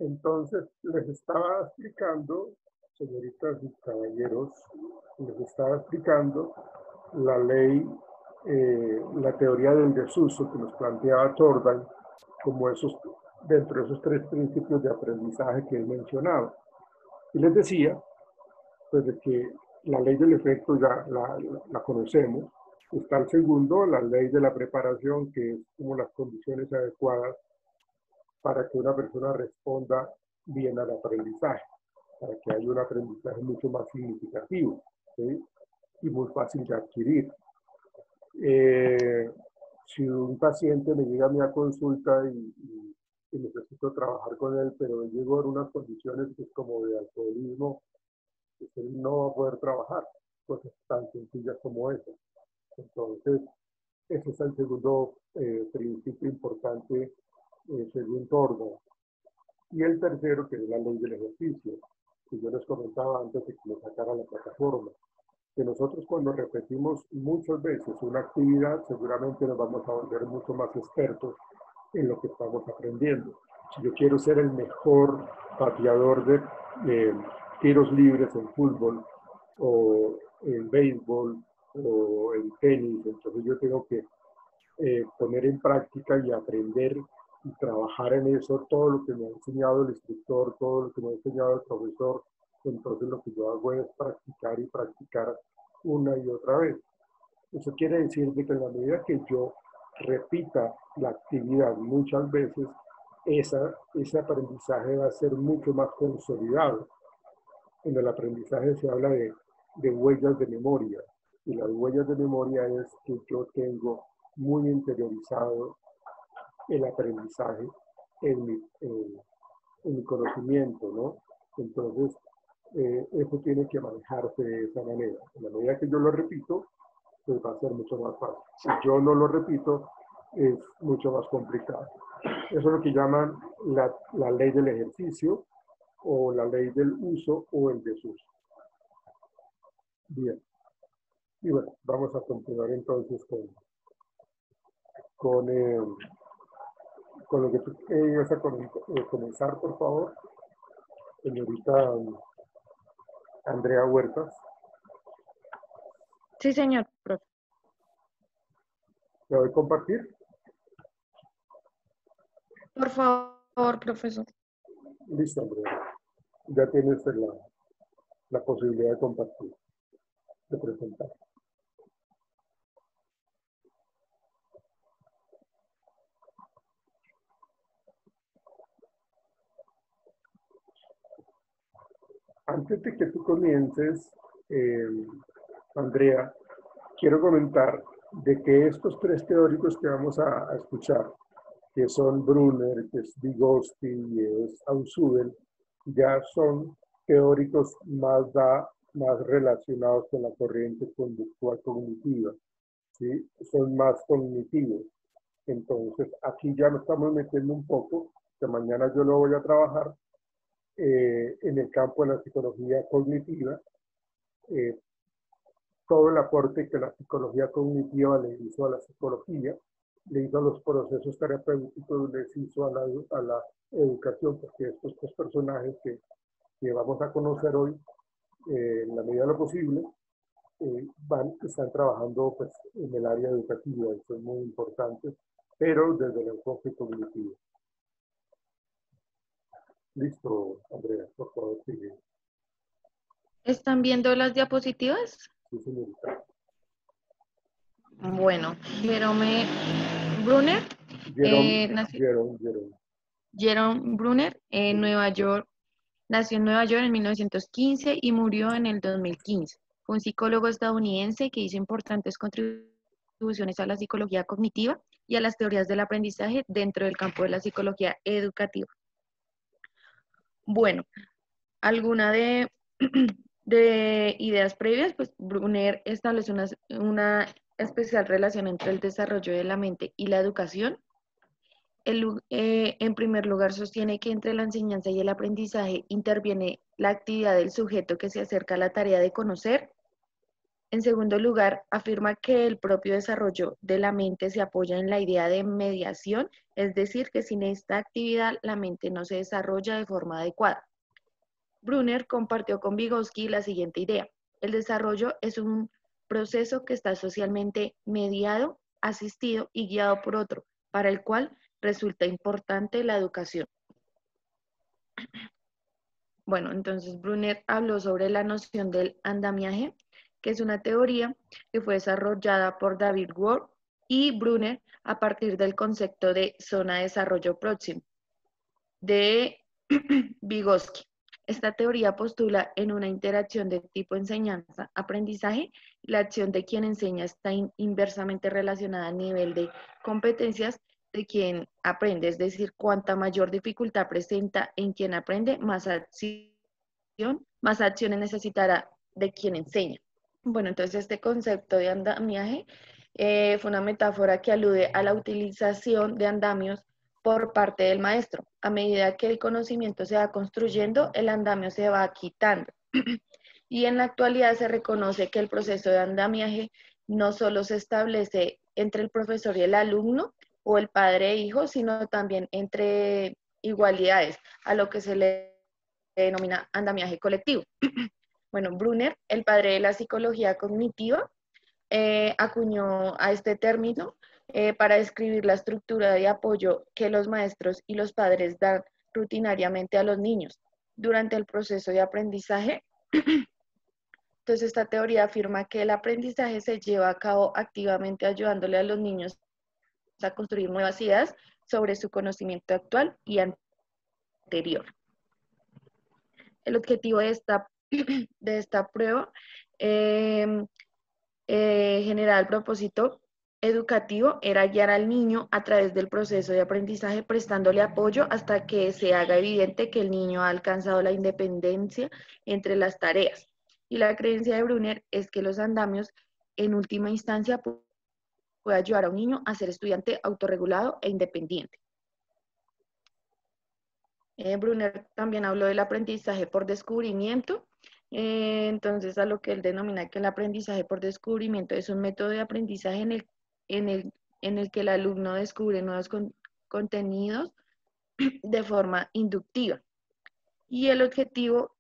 Entonces, les estaba explicando, señoritas y caballeros, les estaba explicando la ley, la teoría del desuso que nos planteaba Thorndike como dentro de esos tres principios de aprendizaje que he mencionado. Y les decía, pues, de que la ley del efecto ya la conocemos. Está el segundo, la ley de la preparación, que es como las condiciones adecuadas para que una persona responda bien al aprendizaje, para que haya un aprendizaje mucho más significativo, ¿sí? Y muy fácil de adquirir. Si un paciente me llega a mi consulta y necesito trabajar con él, pero él llegó en unas condiciones pues, como de alcoholismo, pues él no va a poder trabajar, cosas tan sencillas como eso. Entonces, ese es el segundo principio importante según Thorndike. Y el tercero, que es la ley del ejercicio, que yo les comentaba antes de que me sacara la plataforma, que nosotros cuando repetimos muchas veces una actividad, seguramente nos vamos a volver mucho más expertos en lo que estamos aprendiendo. Si yo quiero ser el mejor pateador de tiros libres en fútbol o en béisbol o en tenis, entonces yo tengo que poner en práctica y aprender y trabajar en eso todo lo que me ha enseñado el instructor, todo lo que me ha enseñado el profesor. Entonces lo que yo hago es practicar y practicar una y otra vez. Eso quiere decir que en la medida que yo repita la actividad muchas veces, ese aprendizaje va a ser mucho más consolidado. En el aprendizaje se habla de huellas de memoria, y las huellas de memoria es que yo tengo muy interiorizado el aprendizaje en mi conocimiento, ¿no? Entonces, eso tiene que manejarse de esa manera. En la medida que yo lo repito, pues va a ser mucho más fácil. Si yo no lo repito, es mucho más complicado. Eso es lo que llaman la ley del ejercicio o la ley del uso o el desuso. Bien. Y bueno, vamos a continuar entonces con, eh, con lo que tú ibas a comenzar, por favor, señorita Andrea Huertas. Sí, señor, profe. ¿Le voy a compartir? Por favor, profesor. Listo, Andrea. Ya tienes la posibilidad de compartir, de presentar. Antes de que tú comiences, eh, Andrea, quiero comentar de que estos tres teóricos que vamos a escuchar, que son Brunner, que es Vygotsky y es Ausubel, ya son teóricos más relacionados con la corriente conductual cognitiva, ¿sí? Son más cognitivos. Entonces, aquí ya nos estamos metiendo un poco, que mañana yo lo voy a trabajar en el campo de la psicología cognitiva, eh, todo el aporte que la psicología cognitiva le hizo a la psicología, le hizo a los procesos terapéuticos, les hizo a la educación, porque estos tres personajes que vamos a conocer hoy, en la medida de lo posible, están trabajando pues, en el área educativa, y son muy importantes, pero desde el enfoque cognitivo. Listo, Andrea, por favor, sigue. ¿Están viendo las diapositivas? Sí, señorita. Bueno, Jerome Brunner, nació, Jerome. Jerome Brunner en Nueva York, nació en Nueva York en 1915 y murió en el 2015. Fue un psicólogo estadounidense que hizo importantes contribuciones a la psicología cognitiva y a las teorías del aprendizaje dentro del campo de la psicología educativa. Bueno, alguna de ideas previas, pues Brunner establece una especial relación entre el desarrollo de la mente y la educación. En primer lugar, sostiene que entre la enseñanza y el aprendizaje interviene la actividad del sujeto que se acerca a la tarea de conocer. En segundo lugar, afirma que el propio desarrollo de la mente se apoya en la idea de mediación, es decir, que sin esta actividad la mente no se desarrolla de forma adecuada. Brunner compartió con Vygotsky la siguiente idea: el desarrollo es un proceso que está socialmente mediado, asistido y guiado por otro, para el cual resulta importante la educación. Bueno, entonces Brunner habló sobre la noción del andamiaje, que es una teoría que fue desarrollada por David Ward y Brunner a partir del concepto de zona de desarrollo próximo de Vygotsky. Esta teoría postula en una interacción de tipo enseñanza-aprendizaje, la acción de quien enseña está inversamente relacionada al nivel de competencias de quien aprende, es decir, cuanta mayor dificultad presenta en quien aprende, más acciones necesitará de quien enseña. Bueno, entonces este concepto de andamiaje fue una metáfora que alude a la utilización de andamios por parte del maestro. A medida que el conocimiento se va construyendo, el andamio se va quitando. Y en la actualidad se reconoce que el proceso de andamiaje no solo se establece entre el profesor y el alumno o el padre e hijo, sino también entre igualdades, a lo que se le denomina andamiaje colectivo. Bueno, Brunner, el padre de la psicología cognitiva, acuñó a este término para describir la estructura de apoyo que los maestros y los padres dan rutinariamente a los niños durante el proceso de aprendizaje. Entonces, esta teoría afirma que el aprendizaje se lleva a cabo activamente ayudándole a los niños a construir nuevas ideas sobre su conocimiento actual y anterior. El objetivo de esta prueba general propósito educativo era guiar al niño a través del proceso de aprendizaje prestándole apoyo hasta que se haga evidente que el niño ha alcanzado la independencia entre las tareas. Y la creencia de Brunner es que los andamios en última instancia puede ayudar a un niño a ser estudiante autorregulado e independiente. Brunner también habló del aprendizaje por descubrimiento. Entonces, a lo que él denomina que el aprendizaje por descubrimiento es un método de aprendizaje en el que el alumno descubre nuevos contenidos de forma inductiva. Y el objetivo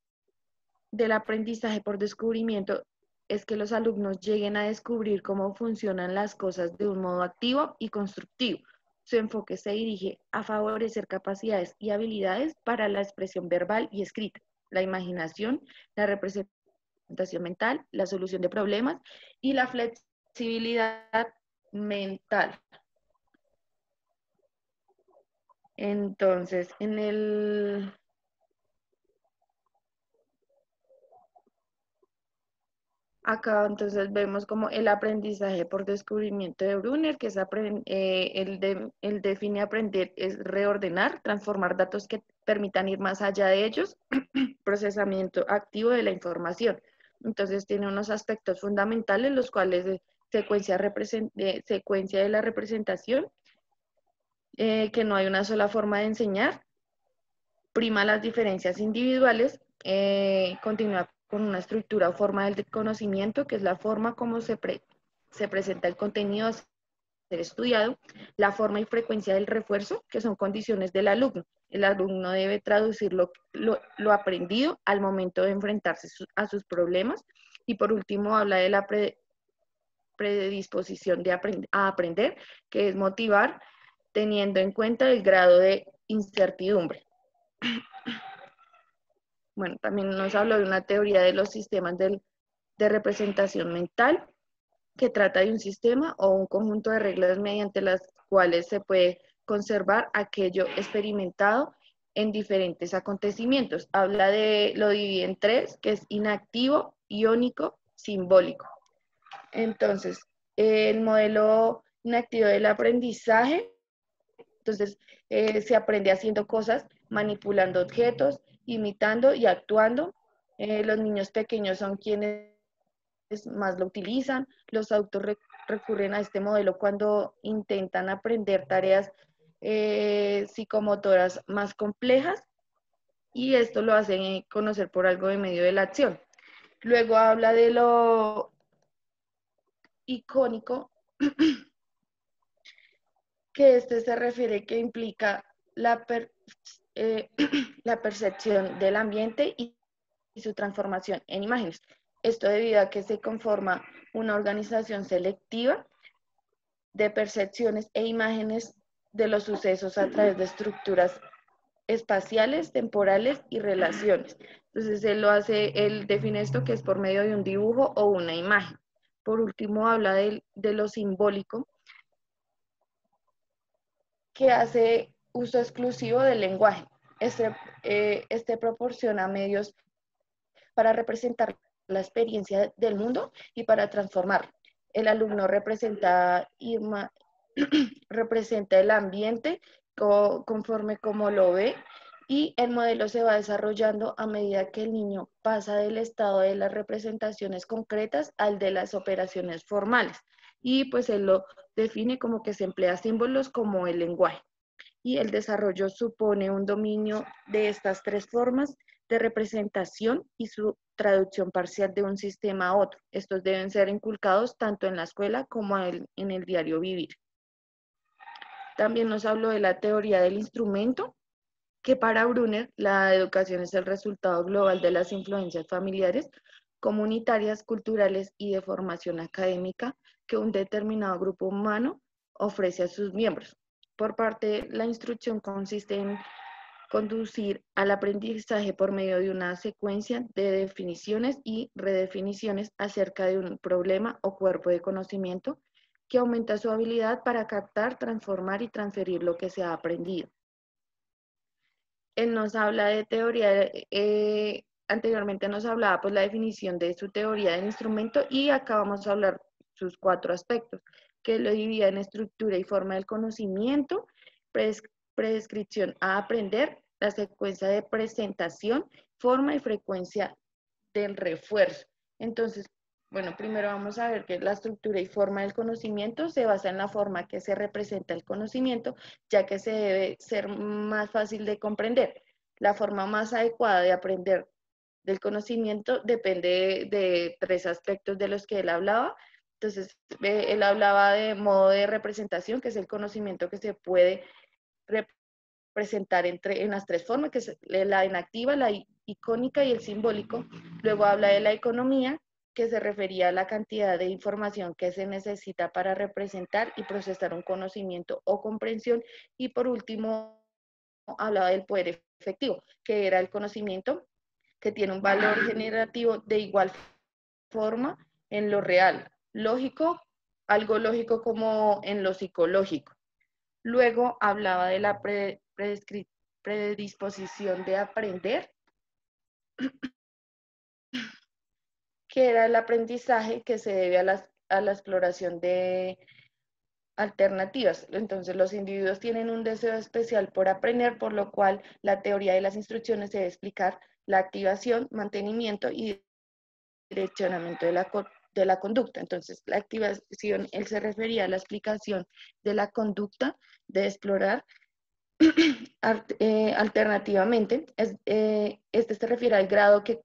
del aprendizaje por descubrimiento es que los alumnos lleguen a descubrir cómo funcionan las cosas de un modo activo y constructivo. Su enfoque se dirige a favorecer capacidades y habilidades para la expresión verbal y escrita, la imaginación, la representación mental, la solución de problemas y la flexibilidad mental. Entonces, acá entonces vemos como el aprendizaje por descubrimiento de Brunner, que es él define aprender es reordenar, transformar datos que permitan ir más allá de ellos, procesamiento activo de la información. Entonces tiene unos aspectos fundamentales, los cuales es secuencia de la representación, que no hay una sola forma de enseñar, prima las diferencias individuales, continúa con una estructura o forma del conocimiento, que es la forma como se presenta el contenido a ser estudiado, la forma y frecuencia del refuerzo, que son condiciones del alumno. El alumno debe traducir lo aprendido al momento de enfrentarse a sus problemas. Y por último, habla de la predisposición a aprender, que es motivar teniendo en cuenta el grado de incertidumbre. Bueno, también nos habló de una teoría de los sistemas de representación mental, que trata de un sistema o un conjunto de reglas mediante las cuales se puede conservar aquello experimentado en diferentes acontecimientos. Lo divide en tres, que es inactivo, iónico, simbólico. Entonces, el modelo inactivo del aprendizaje, entonces se aprende haciendo cosas, manipulando objetos, imitando y actuando. Los niños pequeños son quienes más lo utilizan. Los adultos recurren a este modelo cuando intentan aprender tareas psicomotoras más complejas, y esto lo hacen conocer por algo de medio de la acción. Luego habla icónico, que este se refiere que implica la percepción del ambiente y su transformación en imágenes. Esto debido a que se conforma una organización selectiva de percepciones e imágenes de los sucesos a través de estructuras espaciales, temporales y relaciones. Entonces él define esto que es por medio de un dibujo o una imagen. Por último, habla de lo simbólico, que hace uso exclusivo del lenguaje. Este proporciona medios para representar la experiencia del mundo y para transformarlo. El alumno representa el ambiente conforme como lo ve, y el modelo se va desarrollando a medida que el niño pasa del estado de las representaciones concretas al de las operaciones formales. Y pues él lo define como que se emplea símbolos como el lenguaje. Y el desarrollo supone un dominio de estas tres formas de representación y su traducción parcial de un sistema a otro. Estos deben ser inculcados tanto en la escuela como en el diario vivir. También nos habló de la teoría del instrumento, que para Brunner la educación es el resultado global de las influencias familiares, comunitarias, culturales y de formación académica que un determinado grupo humano ofrece a sus miembros. Por parte, la instrucción consiste en conducir al aprendizaje por medio de una secuencia de definiciones y redefiniciones acerca de un problema o cuerpo de conocimiento que aumenta su habilidad para captar, transformar y transferir lo que se ha aprendido. Él nos habla de teoría, anteriormente nos hablaba pues la definición de su teoría del instrumento, y acá vamos a hablar sus 4 aspectos, que lo divide en estructura y forma del conocimiento, predescripción a aprender, la secuencia de presentación, forma y frecuencia del refuerzo. Entonces, bueno, primero vamos a ver que la estructura y forma del conocimiento se basa en la forma que se representa el conocimiento, ya que se debe ser más fácil de comprender. La forma más adecuada de aprender del conocimiento depende de 3 aspectos de los que él hablaba. Entonces, él hablaba de modo de representación, que es el conocimiento que se puede representar en las 3 formas, que es la inactiva, la icónica y el simbólico. Luego habla de la economía, que se refería a la cantidad de información que se necesita para representar y procesar un conocimiento o comprensión. Y por último, hablaba del poder efectivo, que era el conocimiento que tiene un valor generativo de igual forma en lo real, lógico, algo lógico como en lo psicológico. Luego hablaba de la predisposición de aprender, que era el aprendizaje que se debe a la exploración de alternativas. Entonces, los individuos tienen un deseo especial por aprender, por lo cual la teoría de las instrucciones debe explicar la activación, mantenimiento y direccionamiento de la conducta. Entonces, la activación, él se refería a la explicación de la conducta de explorar alternativamente. Este se refiere al grado que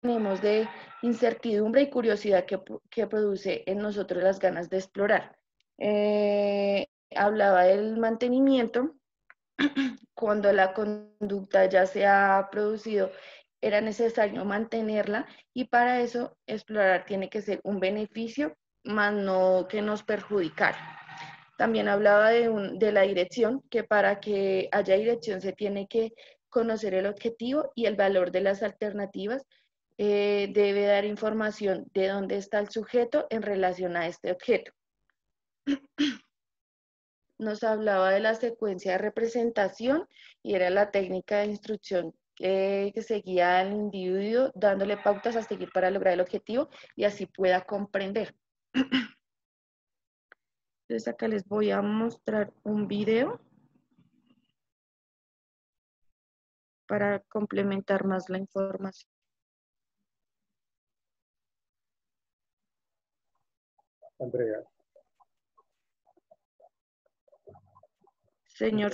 tenemos de incertidumbre y curiosidad que produce en nosotros las ganas de explorar. Hablaba del mantenimiento, cuando la conducta ya se ha producido, era necesario mantenerla, y para eso explorar tiene que ser un beneficio, más no que nos perjudicara. También hablaba de la dirección, que para que haya dirección se tiene que conocer el objetivo y el valor de las alternativas. Debe dar información de dónde está el sujeto en relación a este objeto. Nos hablaba de la secuencia de representación, y era la técnica de instrucción que seguía al individuo, dándole pautas a seguir para lograr el objetivo y así pueda comprender. Entonces acá les voy a mostrar un video para complementar más la información. Andrea. Señor.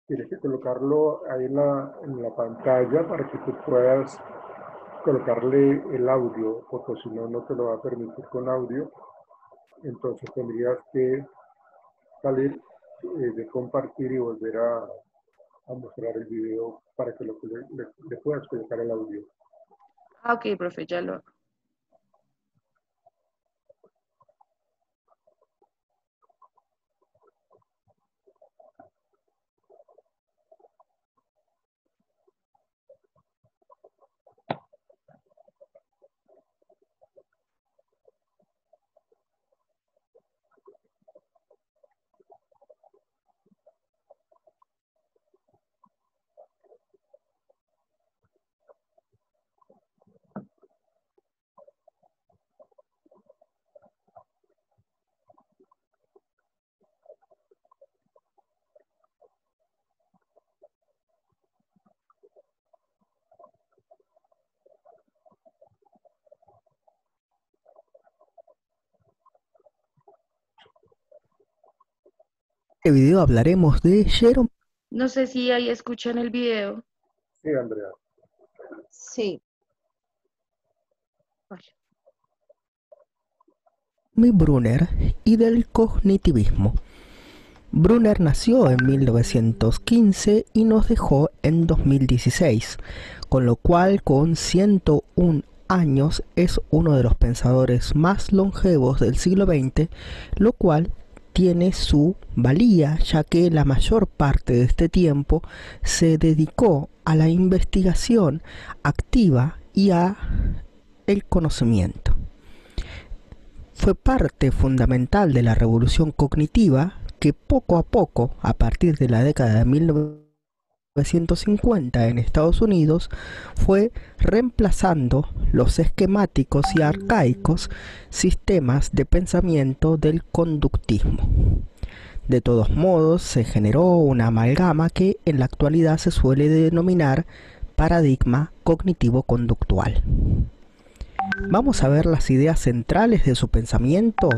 Tienes que colocarlo ahí en la pantalla para que tú puedas colocarle el audio, porque si no, no te lo va a permitir con audio. Entonces tendrías que salir de compartir y volver a mostrar el video para que le puedas colocar el audio. Ah, ok, profe, ya lo hago. En este video hablaremos de Jerome. No sé si ahí escuchan el video. Sí, Andrea. Sí. Vale. Brunner y del cognitivismo. Brunner nació en 1915 y nos dejó en 2016, con lo cual con 101 años es uno de los pensadores más longevos del siglo XX, lo cual tiene su valía, ya que la mayor parte de este tiempo se dedicó a la investigación activa y a el conocimiento. Fue parte fundamental de la revolución cognitiva que poco a poco, a partir de la década de 1950 en Estados Unidos, fue reemplazando los esquemáticos y arcaicos sistemas de pensamiento del conductismo. De todos modos, se generó una amalgama que en la actualidad se suele denominar paradigma cognitivo-conductual. Vamos a ver las ideas centrales de su pensamiento.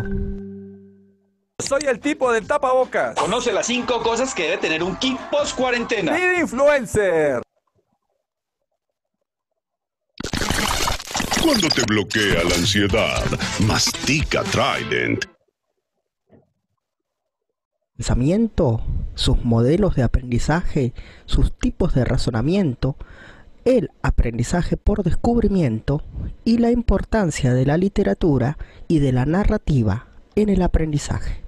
Soy el tipo del tapabocas. Conoce las 5 cosas que debe tener un kit post cuarentena. ¡Mid influencer! Cuando te bloquea la ansiedad, mastica Trident. Pensamiento, sus modelos de aprendizaje, sus tipos de razonamiento, el aprendizaje por descubrimiento y la importancia de la literatura y de la narrativa en el aprendizaje.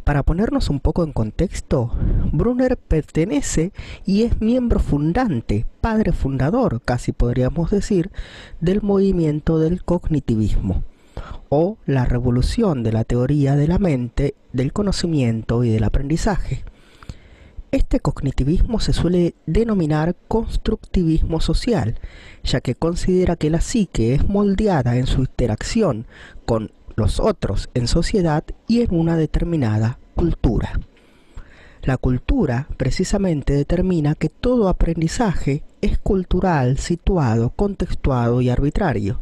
Para ponernos un poco en contexto, Brunner pertenece y es miembro fundante, padre fundador, casi podríamos decir, del movimiento del cognitivismo, o la revolución de la teoría de la mente, del conocimiento y del aprendizaje. Este cognitivismo se suele denominar constructivismo social, ya que considera que la psique es moldeada en su interacción con los otros en sociedad y en una determinada cultura. La cultura precisamente determina que todo aprendizaje es cultural, situado, contextuado y arbitrario.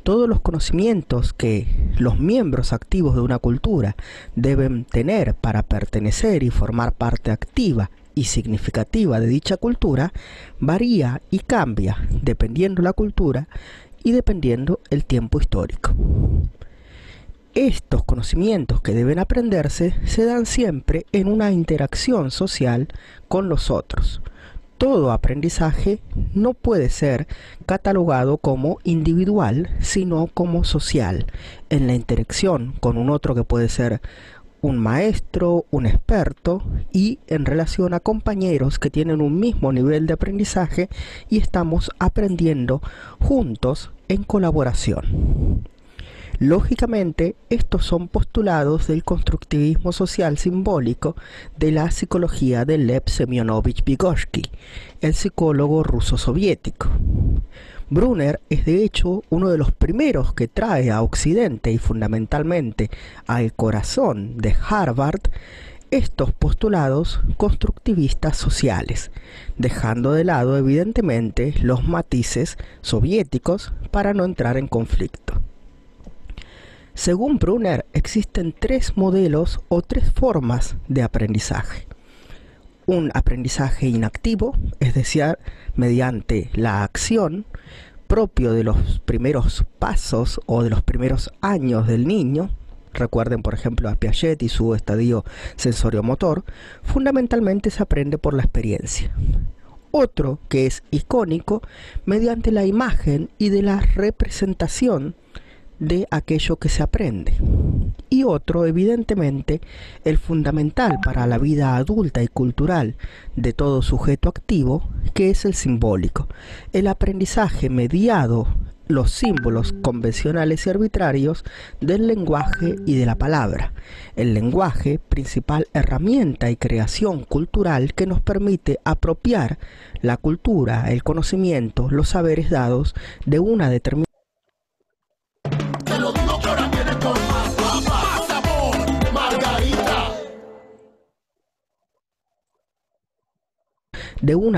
Todos los conocimientos que los miembros activos de una cultura deben tener para pertenecer y formar parte activa y significativa de dicha cultura varía y cambia dependiendo la cultura y dependiendo el tiempo histórico. Estos conocimientos que deben aprenderse se dan siempre en una interacción social con los otros. Todo aprendizaje no puede ser catalogado como individual, sino como social, en la interacción con un otro que puede ser un maestro, un experto, y en relación a compañeros que tienen un mismo nivel de aprendizaje y estamos aprendiendo juntos en colaboración. Lógicamente, estos son postulados del constructivismo social simbólico de la psicología de Lev Semyonovich Vygotsky, el psicólogo ruso-soviético. Brunner es de hecho uno de los primeros que trae a Occidente y fundamentalmente al corazón de Harvard estos postulados constructivistas sociales, dejando de lado evidentemente los matices soviéticos para no entrar en conflicto. Según Brunner, existen 3 modelos o 3 formas de aprendizaje. un aprendizaje inactivo, es decir, mediante la acción, propio de los primeros pasos o de los primeros años del niño. Recuerden, por ejemplo, a Piaget y su estadio sensoriomotor. Fundamentalmente se aprende por la experiencia. Otro que es icónico, mediante la imagen y de la representación de aquello que se aprende. Y otro, evidentemente, el fundamental para la vida adulta y cultural de todo sujeto activo, que es el simbólico. El aprendizaje mediado los símbolos convencionales y arbitrarios del lenguaje y de la palabra. El lenguaje, principal herramienta y creación cultural que nos permite apropiar la cultura, el conocimiento, los saberes dados de una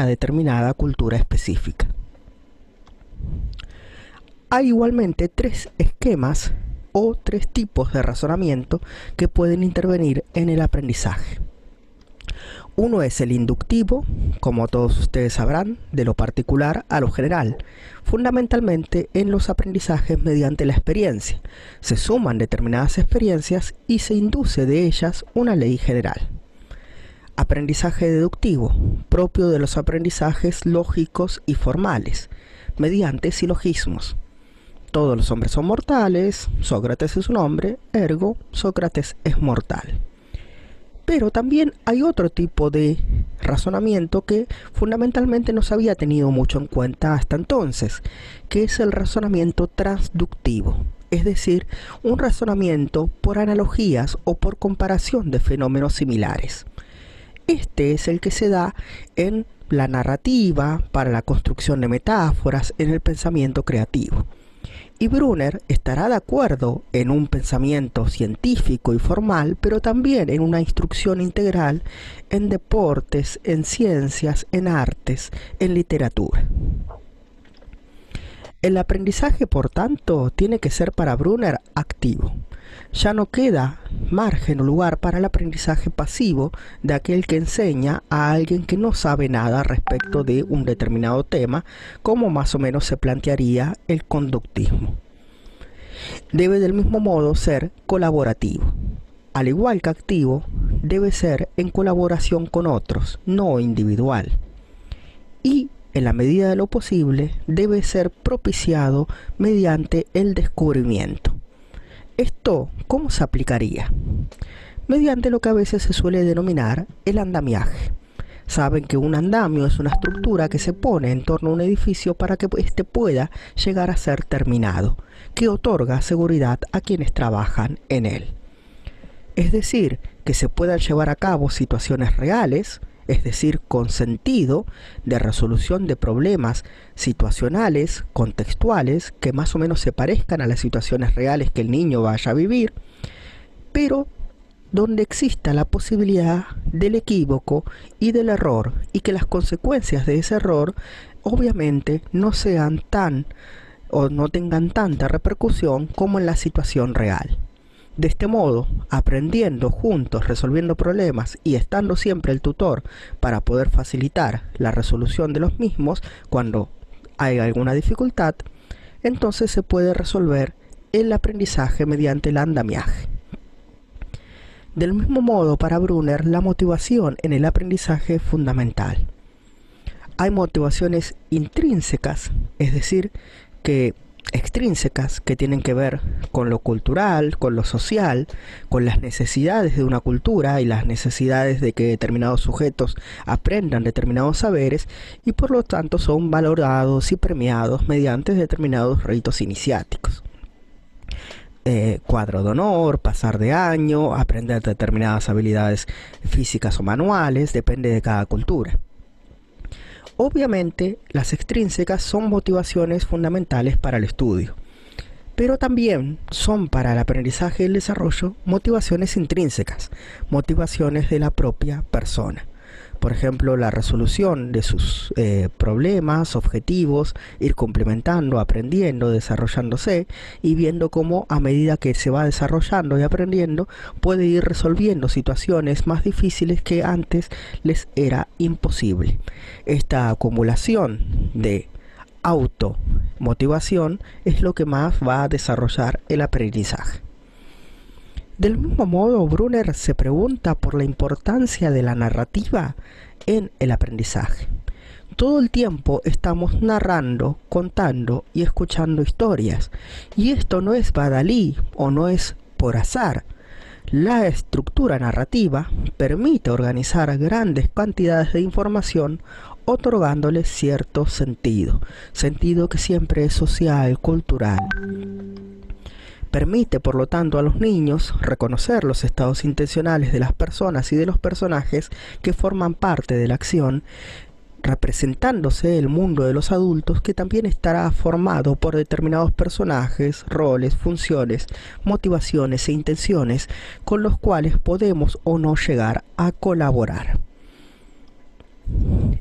determinada cultura específica. Hay igualmente tres esquemas o tres tipos de razonamiento que pueden intervenir en el aprendizaje. Uno es el inductivo, como todos ustedes sabrán, de lo particular a lo general, fundamentalmente en los aprendizajes mediante la experiencia. Se suman determinadas experiencias y se induce de ellas una ley general. Aprendizaje deductivo, propio de los aprendizajes lógicos y formales, mediante silogismos. Todos los hombres son mortales, Sócrates es un hombre, ergo Sócrates es mortal. Pero también hay otro tipo de razonamiento que fundamentalmente no se había tenido mucho en cuenta hasta entonces, que es el razonamiento transductivo, es decir, un razonamiento por analogías o por comparación de fenómenos similares. Este es el que se da en la narrativa, para la construcción de metáforas, en el pensamiento creativo. Y Brunner estará de acuerdo en un pensamiento científico y formal, pero también en una instrucción integral en deportes, en ciencias, en artes, en literatura. El aprendizaje, por tanto, tiene que ser para Brunner activo. Ya no queda margen o lugar para el aprendizaje pasivo de aquel que enseña a alguien que no sabe nada respecto de un determinado tema, como más o menos se plantearía el conductismo. Debe del mismo modo ser colaborativo. Al igual que activo, debe ser en colaboración con otros, no individual. Y, en la medida de lo posible, debe ser propiciado mediante el descubrimiento. ¿Esto cómo se aplicaría? Mediante lo que a veces se suele denominar el andamiaje. Saben que un andamio es una estructura que se pone en torno a un edificio para que éste pueda llegar a ser terminado, que otorga seguridad a quienes trabajan en él. Es decir, que se puedan llevar a cabo situaciones reales, es decir, con sentido de resolución de problemas situacionales, contextuales, que más o menos se parezcan a las situaciones reales que el niño vaya a vivir, pero donde exista la posibilidad del equívoco y del error, y que las consecuencias de ese error obviamente no sean tan o no tengan tanta repercusión como en la situación real. De este modo, aprendiendo juntos, resolviendo problemas y estando siempre el tutor para poder facilitar la resolución de los mismos cuando hay alguna dificultad, entonces se puede resolver el aprendizaje mediante el andamiaje. Del mismo modo, para Brunner, la motivación en el aprendizaje es fundamental. Hay motivaciones intrínsecas, es decir, extrínsecas, que tienen que ver con lo cultural, con lo social, con las necesidades de una cultura y las necesidades de que determinados sujetos aprendan determinados saberes, y por lo tanto son valorados y premiados mediante determinados ritos iniciáticos. Cuadro de honor, pasar de año, aprender determinadas habilidades físicas o manuales, depende de cada cultura. Obviamente, las extrínsecas son motivaciones fundamentales para el estudio, pero también son para el aprendizaje y el desarrollo motivaciones intrínsecas, motivaciones de la propia persona. Por ejemplo, la resolución de sus problemas, objetivos, ir complementando, aprendiendo, desarrollándose y viendo cómo a medida que se va desarrollando y aprendiendo puede ir resolviendo situaciones más difíciles que antes les era imposible. Esta acumulación de automotivación es lo que más va a desarrollar el aprendizaje. Del mismo modo, Brunner se pregunta por la importancia de la narrativa en el aprendizaje. Todo el tiempo estamos narrando, contando y escuchando historias, y esto no es badalí o no es por azar. La estructura narrativa permite organizar grandes cantidades de información otorgándole cierto sentido que siempre es social, cultural. Permite, por lo tanto, a los niños reconocer los estados intencionales de las personas y de los personajes que forman parte de la acción, representándose el mundo de los adultos que también estará formado por determinados personajes, roles, funciones, motivaciones e intenciones con los cuales podemos o no llegar a colaborar.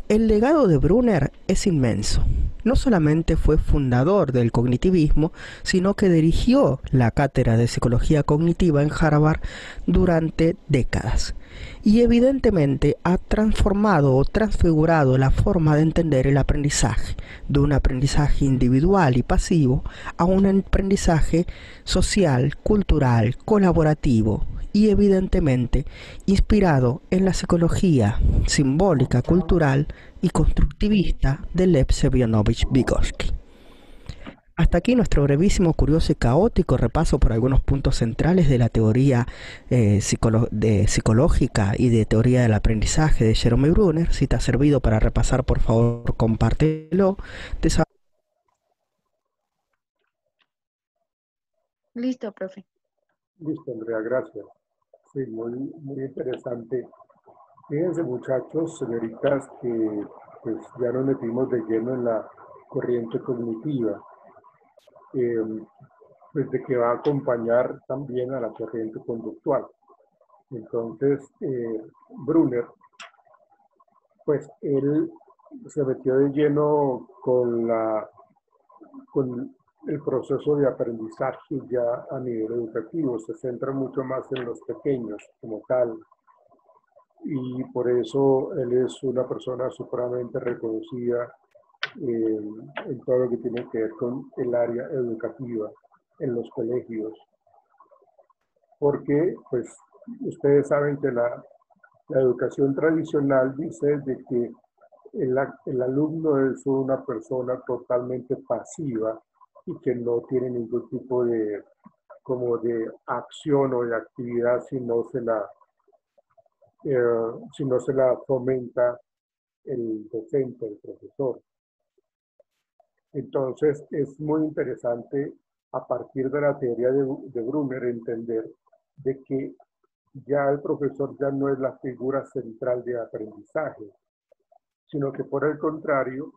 El legado de Brunner es inmenso. No solamente fue fundador del cognitivismo, sino que dirigió la cátedra de psicología cognitiva en Harvard durante décadas. Y evidentemente ha transformado o transfigurado la forma de entender el aprendizaje, de un aprendizaje individual y pasivo a un aprendizaje social, cultural, colaborativo y evidentemente inspirado en la psicología simbólica, cultural y constructivista de Lev Semyonovich Vygotsky. Hasta aquí nuestro brevísimo, curioso y caótico repaso por algunos puntos centrales de la teoría psicológica y de teoría del aprendizaje de Jerome Brunner. Si te ha servido para repasar, por favor, compártelo. Listo, profe. Listo, Andrea, gracias. Sí, muy interesante. Fíjense, muchachos, señoritas, que pues ya nos metimos de lleno en la corriente cognitiva, pues de que va a acompañar también a la corriente conductual. Entonces, Brunner, pues él se metió de lleno con el proceso de aprendizaje ya a nivel educativo, se centra mucho más en los pequeños como tal, y por eso él es una persona supremamente reconocida en todo lo que tiene que ver con el área educativa en los colegios, porque pues ustedes saben que la educación tradicional dice de que el alumno es una persona totalmente pasiva y que no tiene ningún tipo de acción o de actividad si no se la fomenta el docente, el profesor. Entonces es muy interesante a partir de la teoría de Brunner entender de que ya el profesor ya no es la figura central de aprendizaje, sino que por el contrario,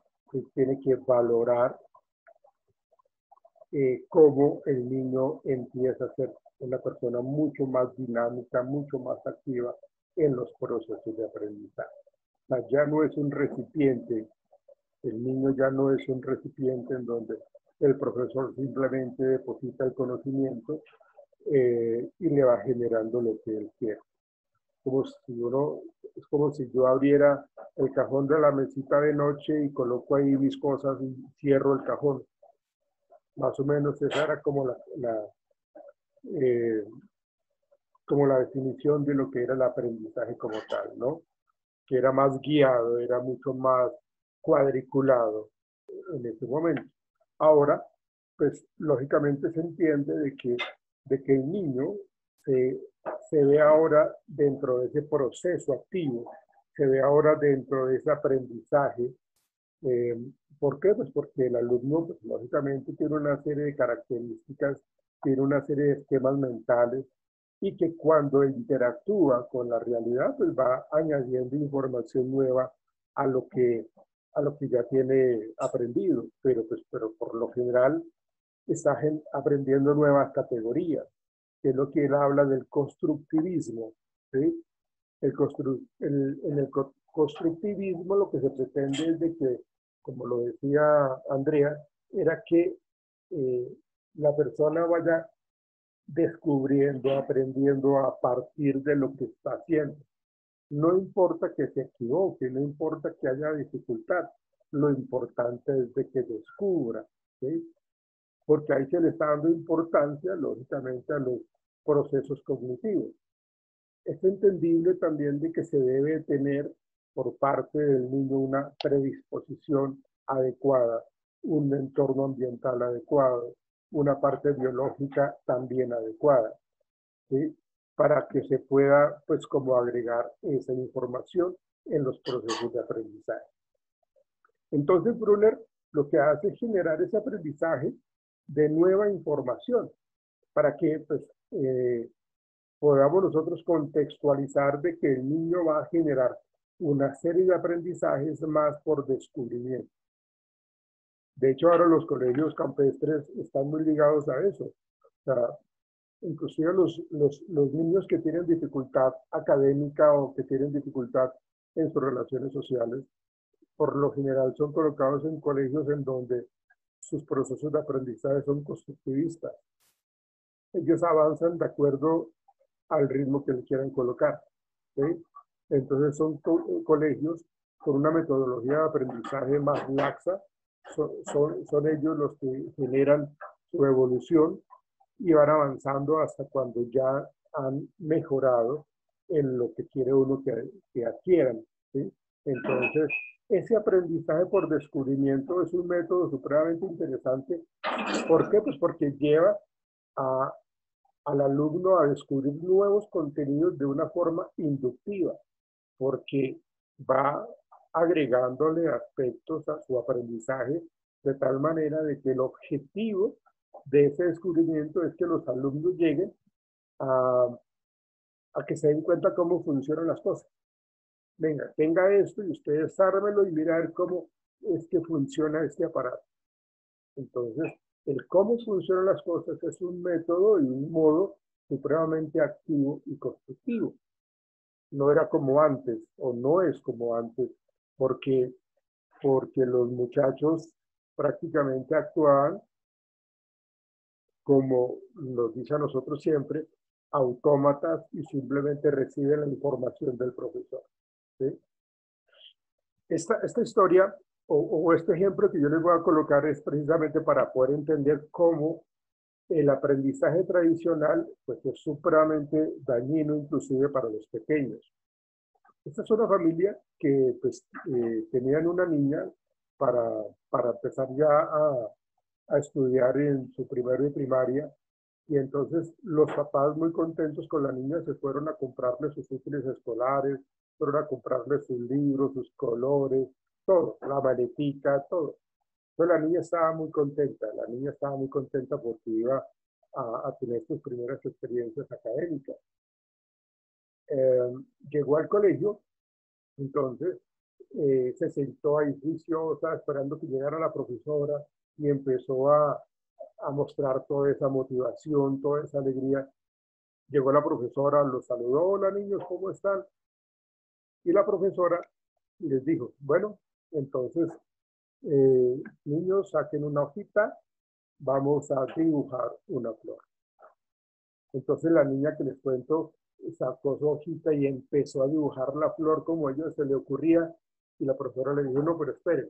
tiene que valorar cómo el niño empieza a ser una persona mucho más dinámica, mucho más activa en los procesos de aprendizaje. O sea, ya no es un recipiente, el niño ya no es un recipiente en donde el profesor simplemente deposita el conocimiento y le va generando lo que él quiere. Es como si yo abriera el cajón de la mesita de noche y coloco ahí mis cosas y cierro el cajón. Más o menos esa era como la definición de lo que era el aprendizaje como tal, ¿no? Que era más guiado, era mucho más cuadriculado en ese momento. Ahora, pues lógicamente se entiende de que el niño se ve ahora dentro de ese proceso activo, se ve ahora dentro de ese aprendizaje. ¿Por qué? Pues porque el alumno, pues, lógicamente, tiene una serie de características, tiene una serie de esquemas mentales y que cuando interactúa con la realidad, pues va añadiendo información nueva a lo que ya tiene aprendido, pero por lo general está aprendiendo nuevas categorías, que es lo que él habla del constructivismo, ¿sí? constructivismo lo que se pretende es de que, como lo decía Andrea, era que la persona vaya descubriendo, aprendiendo a partir de lo que está haciendo. No importa que se equivoque, no importa que haya dificultad, lo importante es de que descubra, ¿sí? Porque ahí se le está dando importancia, lógicamente, a los procesos cognitivos. Es entendible también de que se debe tener por parte del niño una predisposición adecuada, un entorno ambiental adecuado, una parte biológica también adecuada, ¿sí? Para que se pueda, pues, como agregar esa información en los procesos de aprendizaje. Entonces, Brunner lo que hace es generar ese aprendizaje de nueva información para que, pues, podamos nosotros contextualizar de que el niño va a generar una serie de aprendizajes más por descubrimiento. De hecho, ahora los colegios campestres están muy ligados a eso. O sea, inclusive los niños que tienen dificultad académica o que tienen dificultad en sus relaciones sociales, por lo general son colocados en colegios en donde sus procesos de aprendizaje son constructivistas. Ellos avanzan de acuerdo al ritmo que le quieran colocar, ¿sí? Entonces son colegios con una metodología de aprendizaje más laxa, son ellos los que generan su evolución y van avanzando hasta cuando ya han mejorado en lo que quiere uno que adquieran, ¿sí? Entonces, ese aprendizaje por descubrimiento es un método supremamente interesante. ¿Por qué? Pues porque lleva al alumno a descubrir nuevos contenidos de una forma inductiva, porque va agregándole aspectos a su aprendizaje de tal manera de que el objetivo de ese descubrimiento es que los alumnos lleguen a que se den cuenta cómo funcionan las cosas. Venga, tenga esto y ustedes ármelo y mira a ver cómo es que funciona este aparato. Entonces, el cómo funcionan las cosas es un método y un modo supremamente activo y constructivo. No era como antes, o no es como antes, porque los muchachos prácticamente actuaban, como nos dice a nosotros siempre, autómatas y simplemente reciben la información del profesor, ¿sí? Esta historia o este ejemplo que yo les voy a colocar es precisamente para poder entender cómo el aprendizaje tradicional pues, es supremamente dañino inclusive para los pequeños. Esta es una familia que pues, tenían una niña para empezar ya a estudiar en su primero de primaria, y entonces los papás muy contentos con la niña se fueron a comprarle sus útiles escolares, fueron a comprarle sus libros, sus colores, todo, la maletica, todo. Entonces la niña estaba muy contenta porque iba a tener sus primeras experiencias académicas. Llegó al colegio, entonces se sentó ahí juiciosa esperando que llegara la profesora y empezó a mostrar toda esa motivación, toda esa alegría. Llegó la profesora, los saludó: hola niños, ¿cómo están? Y la profesora les dijo: bueno, entonces niños, saquen una hojita, vamos a dibujar una flor. Entonces la niña, que les cuento, sacó su hojita y empezó a dibujar la flor como a ella se le ocurría, y la profesora le dijo: no, pero esperen,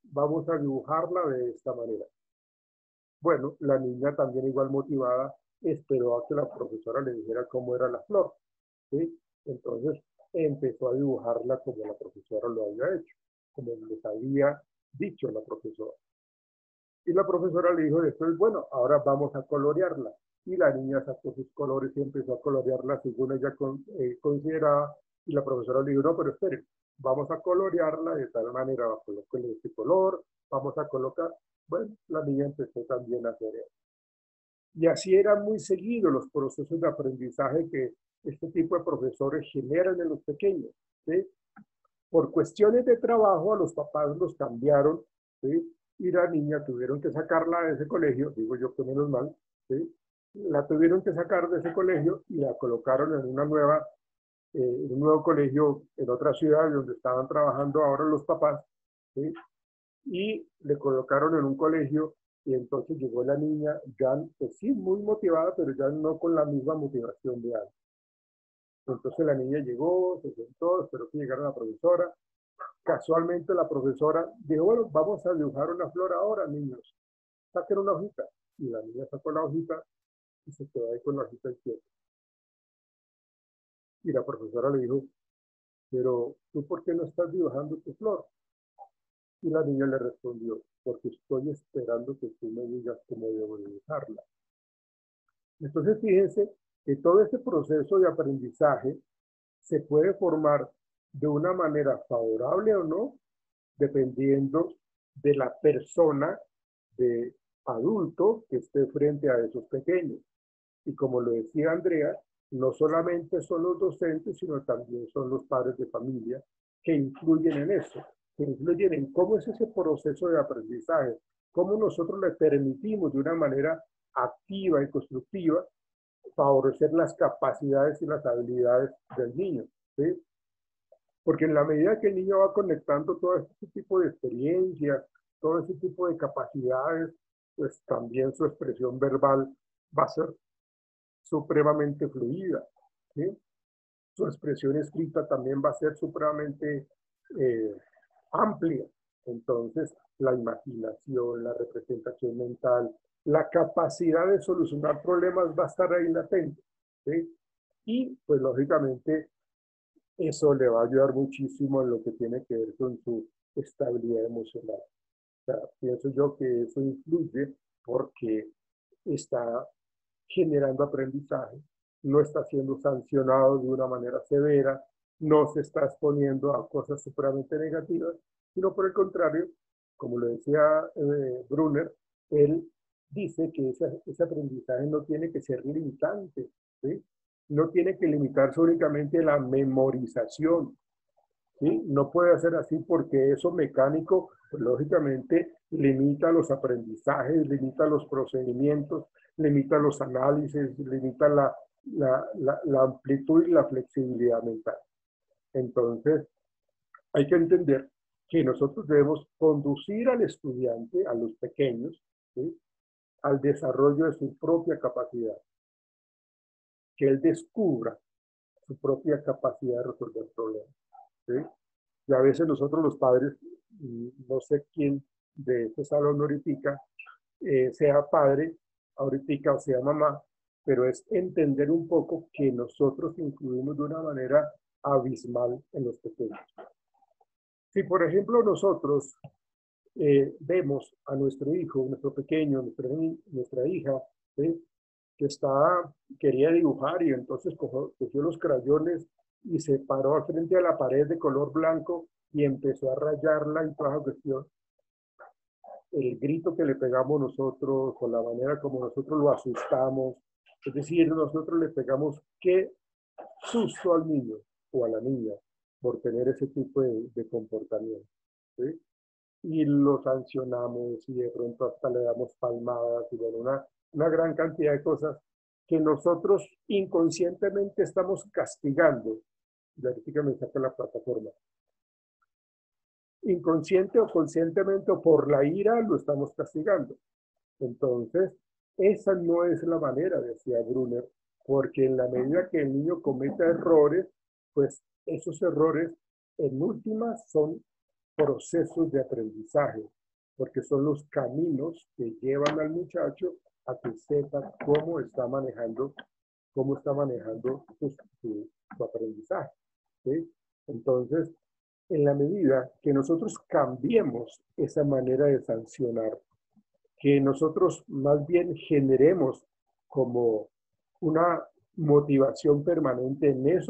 vamos a dibujarla de esta manera. Bueno, la niña también igual motivada esperó a que la profesora le dijera cómo era la flor, ¿sí? Entonces empezó a dibujarla como la profesora lo había hecho, como les había dicho la profesora. Y la profesora le dijo después: bueno, ahora vamos a colorearla. Y la niña sacó sus colores y empezó a colorearla según ella consideraba. Y la profesora le dijo: no, pero esperen, vamos a colorearla de tal manera, va a colocar este color, vamos a colocar. Bueno, la niña empezó también a hacer eso. Y así eran muy seguidos los procesos de aprendizaje que este tipo de profesores generan en los pequeños, ¿sí? Por cuestiones de trabajo a los papás los cambiaron, ¿sí? Y la niña tuvieron que sacarla de ese colegio, digo yo que menos mal, ¿sí? La tuvieron que sacar de ese colegio y la colocaron en una nueva en un nuevo colegio en otra ciudad donde estaban trabajando ahora los papás, ¿sí? Y le colocaron en un colegio y entonces llegó la niña ya, pues sí, muy motivada, pero ya no con la misma motivación de antes. Entonces la niña llegó, se sentó, esperó que llegara la profesora. Casualmente la profesora dijo, bueno, vamos a dibujar una flor ahora, niños. Saquen una hojita. Y la niña sacó la hojita y se quedó ahí con la hojita quieta. Y la profesora le dijo, pero ¿tú por qué no estás dibujando tu flor? Y la niña le respondió, porque estoy esperando que tú me digas cómo debo dibujarla. Entonces fíjense que todo este proceso de aprendizaje se puede formar de una manera favorable o no, dependiendo de la persona de adulto que esté frente a esos pequeños. Y como lo decía Andrea, no solamente son los docentes, sino también son los padres de familia que influyen en eso, que influyen en cómo es ese proceso de aprendizaje, cómo nosotros le permitimos de una manera activa y constructiva favorecer las capacidades y las habilidades del niño, ¿sí? Porque en la medida que el niño va conectando todo este tipo de experiencias, todo ese tipo de capacidades, pues también su expresión verbal va a ser supremamente fluida, ¿sí? Su expresión escrita también va a ser supremamente amplia. Entonces, la imaginación, la representación mental, la capacidad de solucionar problemas va a estar ahí latente, ¿sí? Y, pues, lógicamente, eso le va a ayudar muchísimo en lo que tiene que ver con su estabilidad emocional. O sea, pienso yo que eso influye porque está generando aprendizaje, no está siendo sancionado de una manera severa, no se está exponiendo a cosas supremamente negativas, sino por el contrario, como lo decía Brunner, él dice que ese aprendizaje no tiene que ser limitante, ¿sí? No tiene que limitarse únicamente a la memorización, ¿sí? No puede ser así porque eso mecánico, pues, lógicamente, limita los aprendizajes, limita los procedimientos, limita los análisis, limita la amplitud y la flexibilidad mental. Entonces, hay que entender que nosotros debemos conducir al estudiante, a los pequeños, ¿sí?, al desarrollo de su propia capacidad, que él descubra su propia capacidad de resolver problemas, ¿sí? Y a veces nosotros los padres, no sé quién de este salón ahorita, sea padre ahorita o sea mamá, pero es entender un poco que nosotros influimos de una manera abismal en los pequeños. Si por ejemplo nosotros vemos a nuestro hijo, nuestro pequeño, nuestra hija, ¿sí?, que quería dibujar y entonces cogió los crayones y se paró frente a la pared de color blanco y empezó a rayarla y toda la cuestión. El grito que le pegamos nosotros, o la manera como nosotros lo asustamos, es decir, nosotros le pegamos qué susto al niño o a la niña por tener ese tipo de comportamiento, ¿sí? Y lo sancionamos y de pronto hasta le damos palmadas y bueno, una gran cantidad de cosas que nosotros inconscientemente estamos castigando. Y ahorita me saca la plataforma. Inconsciente o conscientemente o por la ira lo estamos castigando. Entonces, esa no es la manera, decía Brunner, porque en la medida que el niño cometa errores, pues esos errores en últimas son procesos de aprendizaje, porque son los caminos que llevan al muchacho a que sepa cómo está manejando su aprendizaje, ¿sí? Entonces, en la medida que nosotros cambiemos esa manera de sancionar, que nosotros más bien generemos como una motivación permanente en esos